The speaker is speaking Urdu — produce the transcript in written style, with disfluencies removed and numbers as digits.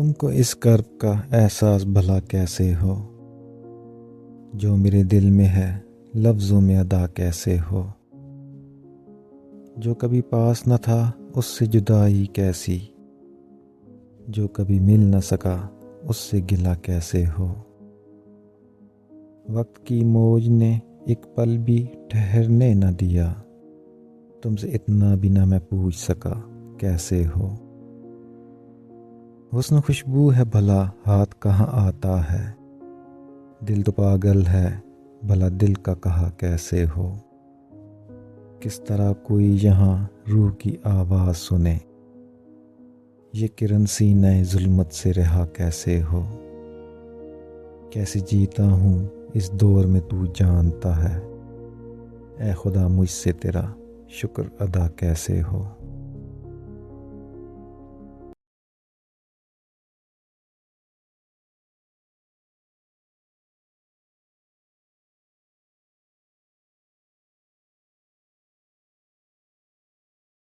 تم کو اس کرب کا احساس بھلا کیسے ہو، جو میرے دل میں ہے لفظوں میں ادا کیسے ہو۔ جو کبھی پاس نہ تھا اس سے جدائی کیسی، جو کبھی مل نہ سکا اس سے گلہ کیسے ہو۔ وقت کی موج نے ایک پل بھی ٹھہرنے نہ دیا، تم سے اتنا بھی نہ میں پوچھ سکا کیسے ہو۔ حسن خوشبو ہے بھلا ہاتھ کہاں آتا ہے، دل تو پاگل ہے بھلا دل کا کہا کیسے ہو۔ کس طرح کوئی یہاں روح کی آواز سنے، یہ کرن سینہ ظلمت سے رہا کیسے ہو۔ کیسے جیتا ہوں اس دور میں تو جانتا ہے، اے خدا مجھ سے تیرا شکر ادا کیسے ہو۔